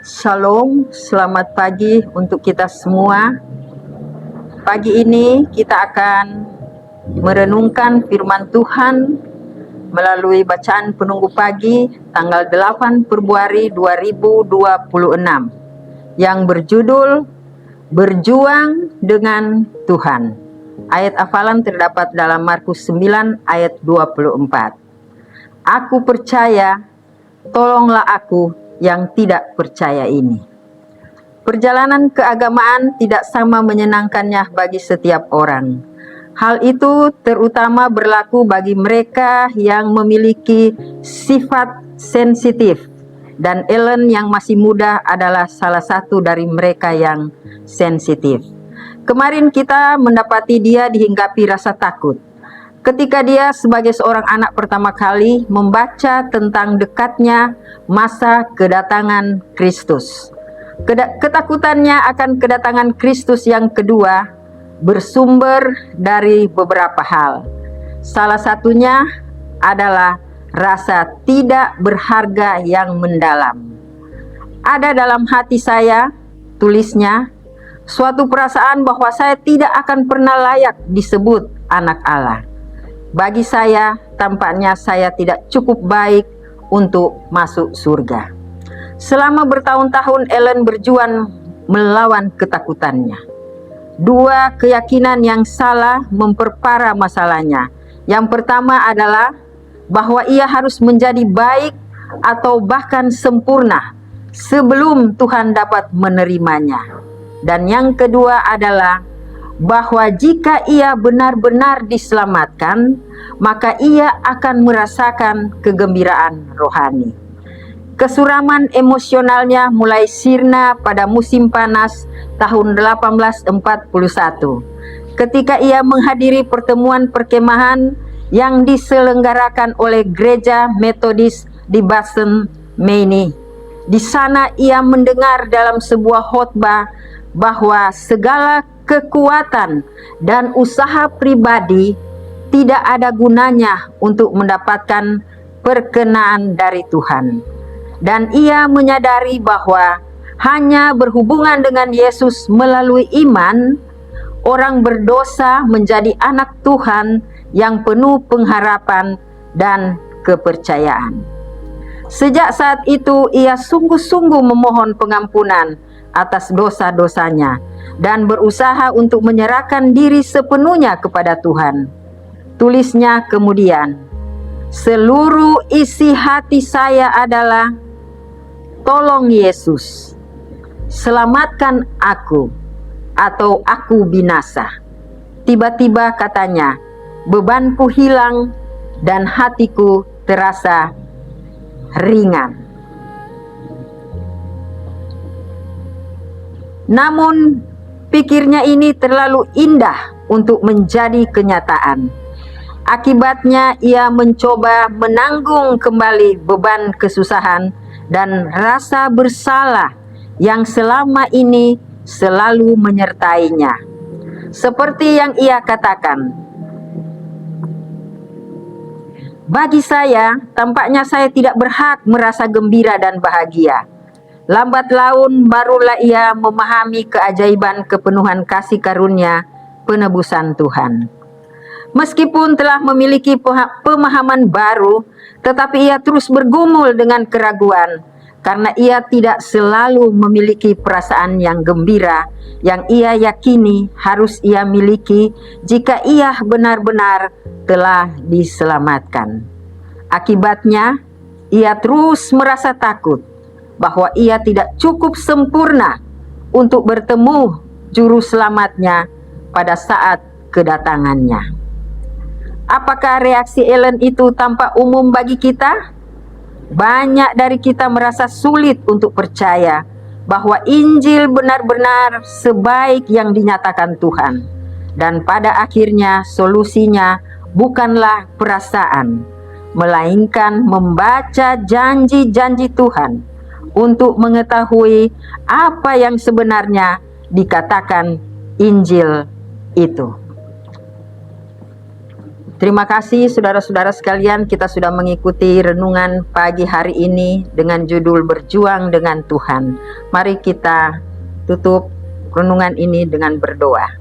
Shalom, selamat pagi untuk kita semua. Pagi ini kita akan merenungkan firman Tuhan melalui bacaan penunggu pagi tanggal 8 Februari 2026 yang berjudul Berjuang dengan Tuhan. Ayat hafalan terdapat dalam Markus 9 ayat 24. Aku percaya, tolonglah aku yang tidak percaya ini. Perjalanan keagamaan tidak sama menyenangkannya bagi setiap orang. Hal itu terutama berlaku bagi mereka yang memiliki sifat sensitif, dan Ellen yang masih muda adalah salah satu dari mereka yang sensitif. Kemarin kita mendapati dia dihinggapi rasa takut ketika dia sebagai seorang anak pertama kali membaca tentang dekatnya masa kedatangan Kristus. Ketakutannya akan kedatangan Kristus yang kedua bersumber dari beberapa hal. Salah satunya adalah rasa tidak berharga yang mendalam. Ada dalam hati saya, tulisnya, suatu perasaan bahwa saya tidak akan pernah layak disebut anak Allah. Bagi saya, tampaknya saya tidak cukup baik untuk masuk surga. Selama bertahun-tahun Ellen berjuang melawan ketakutannya. Dua keyakinan yang salah memperparah masalahnya. Yang pertama adalah bahwa ia harus menjadi baik atau bahkan sempurna sebelum Tuhan dapat menerimanya. Dan yang kedua adalah bahwa jika ia benar-benar diselamatkan, maka ia akan merasakan kegembiraan rohani. Kesuraman emosionalnya mulai sirna pada musim panas tahun 1841, ketika ia menghadiri pertemuan perkemahan yang diselenggarakan oleh Gereja Metodis di Boston, Maine. Di sana ia mendengar dalam sebuah khotbah bahwa segala kekuatan dan usaha pribadi tidak ada gunanya untuk mendapatkan perkenaan dari Tuhan. Dan ia menyadari bahwa hanya berhubungan dengan Yesus melalui iman, orang berdosa menjadi anak Tuhan yang penuh pengharapan dan kepercayaan. Sejak saat itu ia sungguh-sungguh memohon pengampunan atas dosa-dosanya dan berusaha untuk menyerahkan diri sepenuhnya kepada Tuhan. Tulisnya kemudian, seluruh isi hati saya adalah, tolong Yesus, selamatkan aku atau aku binasa. Tiba-tiba katanya, bebanku hilang dan hatiku terasa ringan. Namun pikirnya ini terlalu indah untuk menjadi kenyataan. Akibatnya ia mencoba menanggung kembali beban kesusahan dan rasa bersalah yang selama ini selalu menyertainya. Seperti yang ia katakan, bagi saya, tampaknya saya tidak berhak merasa gembira dan bahagia. Lambat laun barulah ia memahami keajaiban kepenuhan kasih karunia penebusan Tuhan. Meskipun telah memiliki pemahaman baru, tetapi ia terus bergumul dengan keraguan, karena ia tidak selalu memiliki perasaan yang gembira yang ia yakini harus ia miliki jika ia benar-benar telah diselamatkan. Akibatnya, ia terus merasa takut bahwa ia tidak cukup sempurna untuk bertemu juru selamatnya pada saat kedatangannya. Apakah reaksi Ellen itu tampak umum bagi kita? Banyak dari kita merasa sulit untuk percaya bahwa Injil benar-benar sebaik yang dinyatakan Tuhan. Dan pada akhirnya solusinya bukanlah perasaan, melainkan membaca janji-janji Tuhan untuk mengetahui apa yang sebenarnya dikatakan Injil itu. Terima kasih saudara-saudara sekalian, kita sudah mengikuti renungan pagi hari ini dengan judul Berjuang dengan Tuhan. Mari kita tutup renungan ini dengan berdoa.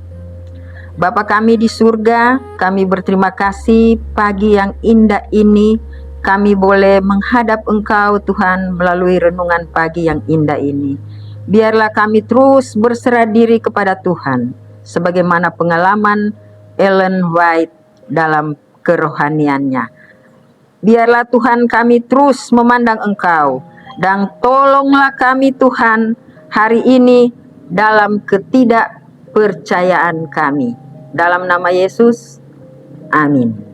Bapa kami di surga, kami berterima kasih pagi yang indah ini kami boleh menghadap Engkau Tuhan melalui renungan pagi yang indah ini. Biarlah kami terus berserah diri kepada Tuhan, sebagaimana pengalaman Ellen White dalam kerohaniannya. Biarlah Tuhan kami terus memandang Engkau, dan tolonglah kami Tuhan hari ini dalam ketidakpercayaan kami. Dalam nama Yesus, amin.